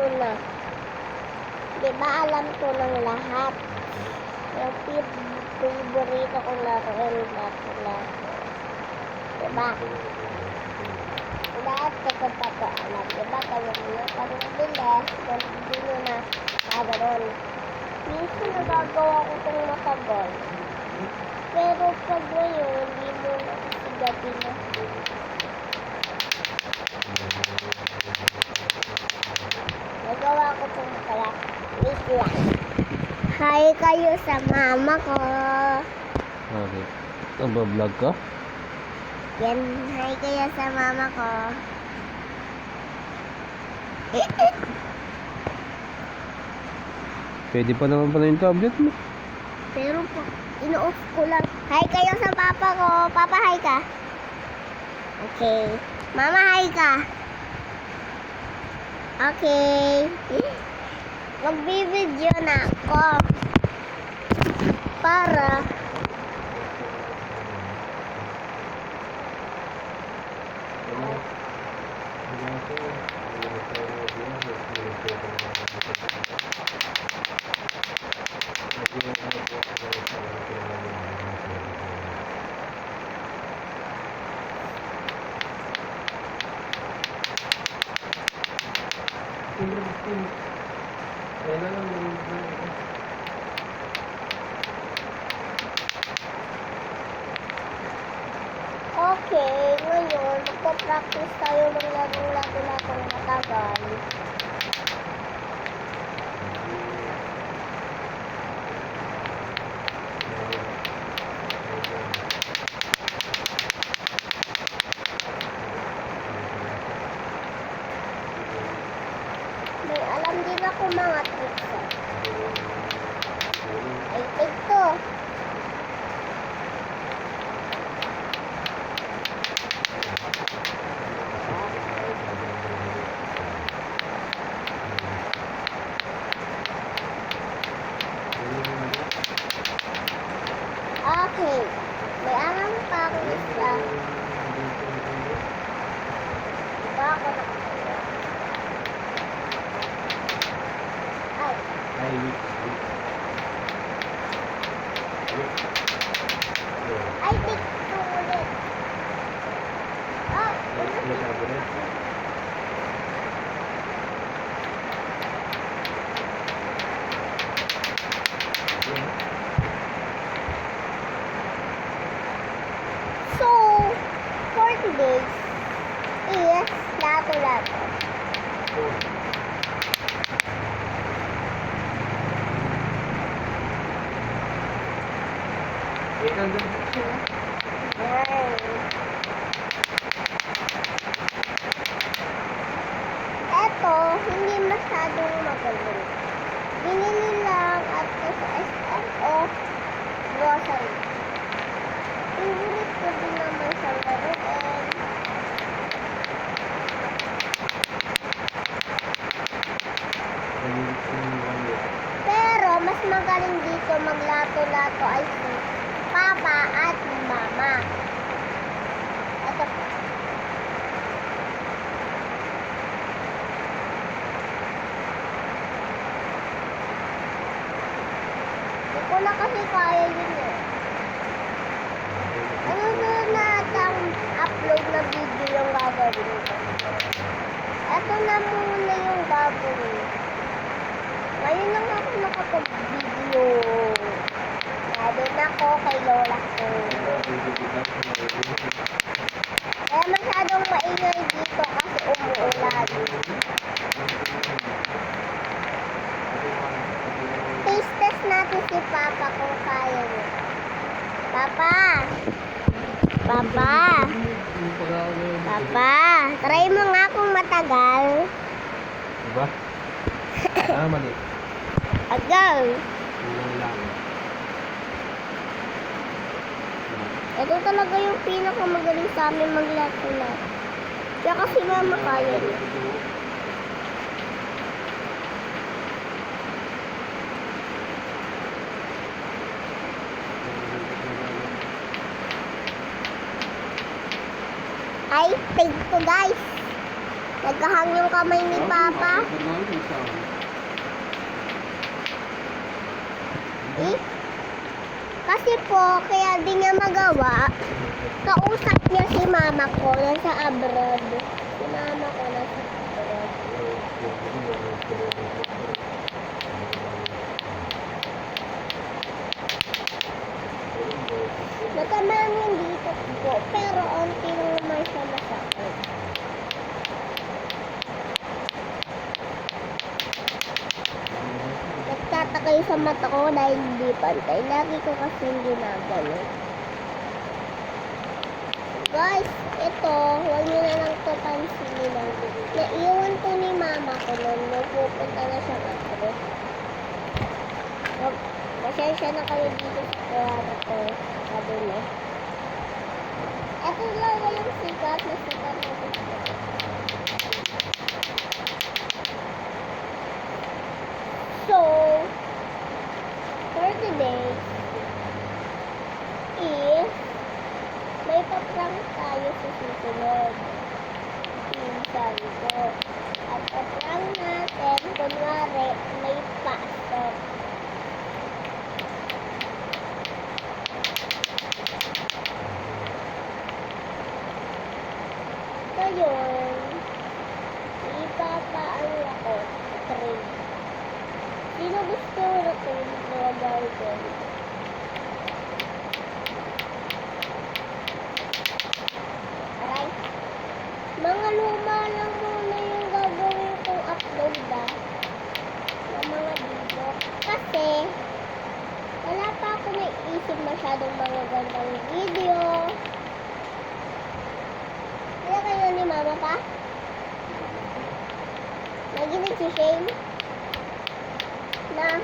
ko na. Diba alam ko ng lahat. Yung favorito kong laruin lahat. Diba? Lahat ko pa to alam. Diba kaya nyo? Pag nabilis, hindi nyo na kagaroon. Minsan nagagawa ko itong matagal. Pero pag ngayon, hindi mo na kasi gabi na. Nagawa ko itong matagal. Wait lang. Hi kayo sa mama ko. Okay. Nagbablog ka? Yan, hi kayo sa mama ko. Pwede pa naman pala yung tablet mo. Pero po, ino-off ko lang. Hi kayo sa papa ko. Papa, hi ka. Okay. Mama, hi ka. Okay. Magbibideo na ako. Para okay, ngayon, magpa-practice tayo maglaro-laro ng matagal. May alam din ako mga tricks. Ay, take to. Okay. May alam pa ako isa. Diba ako nakakaya? Ay. Ay, take two ulit. Ah, so, for today is lato-lato. Ayan. Eto, hindi masyadong magaling. Binili lang at sa SM o grocery. Favorite ko din naman sa laruin. Pero mas magaling dito maglato-lato ay si Papa at Mama. Ito po. Hindi ko na kasi kaya yun eh. Ano na ang upload na video yung gagawin ko? Ito na muna yung gagawin. Ngayon lang ako nakapag-video. Nandun ako kay lola ko. Kaya masyadong maingay dito kasi umuulan. Taste test natin si Papa kung kaya niya. Papa! Papa! Papa! Try mo nga kung matagal. Diba? Mali. Agal! Ito talaga yung pinakamagaling sa amin maglato-lato. Kaya kasi mama kaya niya. Ay, take to guys. Nagkahang yung kamay ni Papa. Eh? Kasi po, kaya di niya magawa, kausap niya si mama ko nasa abroad. Si mama ko nasa abroad. Matamaan yung dito po, pero onti lang naman siya masakit. Nagtatakay sa mata ko dahil hindi pantay. Lagi ko kasing ginagano. Guys, ito, huwag nyo na lang ito pansinin. Naiwan to ni mama ko nun. Pupunta na siya ako. Pasensya na kayo dito sa kuwara ko. Sabi mo. Ito lang yung sikat na sikat na sikat. So, for today is may paprank tayo sa susunod. Minsan ko. At paprank natin, kunwari, may pasok. Ngayon, ipapaano ako sa train. Sino gusto na train na gagawin? Aray. Mga luma lang muna yung gagawin kong upload ng mga video. Kasi, wala pa ako naisip masyadong mga gandang video. Kaya kayo ni mama pa? Lagi nagsishame? Na?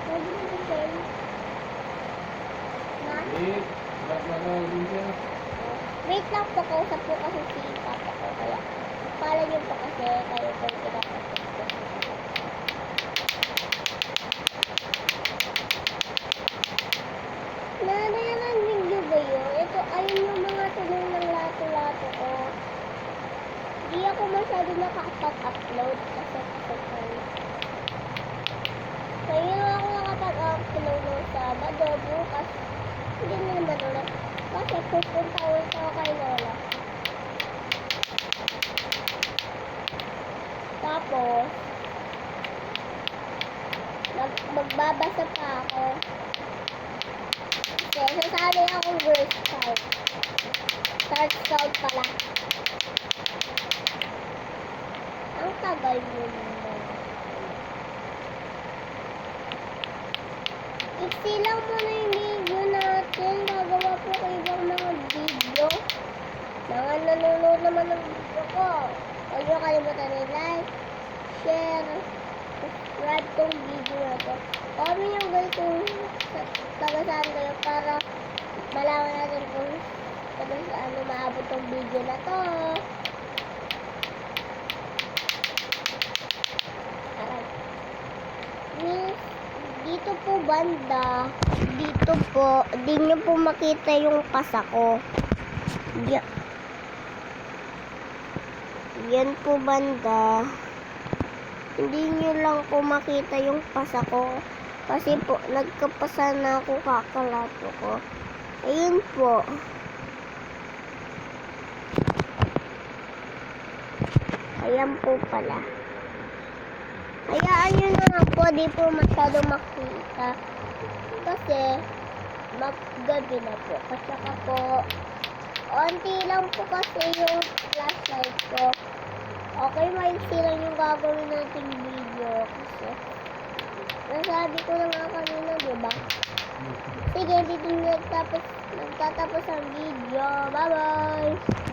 Lagi nagsishame? Na? Wait lang po, kausap po kasi si papa ko. Kaya, pala niyo po kasi kayo po pinapasok ko. Nanayanan video ba yun? Ito, ayun yung mga tunog ng lato-lato ko. Di ako masyado nakakapag-upload kasi kayo. Ngayon ako nakapag-upload ng Sabado, bukas. Hindi na naman ulit. Kasi pupunta ulit ako kay Lola. Tapos, magbabasa pa ako. Kasi sasali akong Girl Scout. Star Scout pala. Ang tagal mo naman. Iksi lang muna yung video natin. Gagawa po ko ibang mga video. Mga nanonood naman ng video ko. Huwag nyo kalimutan i-like, share, subscribe tong video na to. Comment yung guys kung taga-saan kayo para malaman natin kung taga-saan maabot tong video na to. Dito po banda, dito po, di nyo po makita yung pasa ko. Yan po banda. Hindi nyo lang po makita yung pasa ko. Kasi po, nagkapasa na ako kakalato ko. Ayun po. Ayan po pala. Hayaan nyo na lang po, di po masyado makita. Kasi, maggabi na po. Kasi po, onti lang po kasi yung flashlight ko. Okay, maiksi lang yung gagawin nating video. Kasi, nasabi ko na nga kanina, diba? Sige, dito nagtatapos ang video. Bye-bye!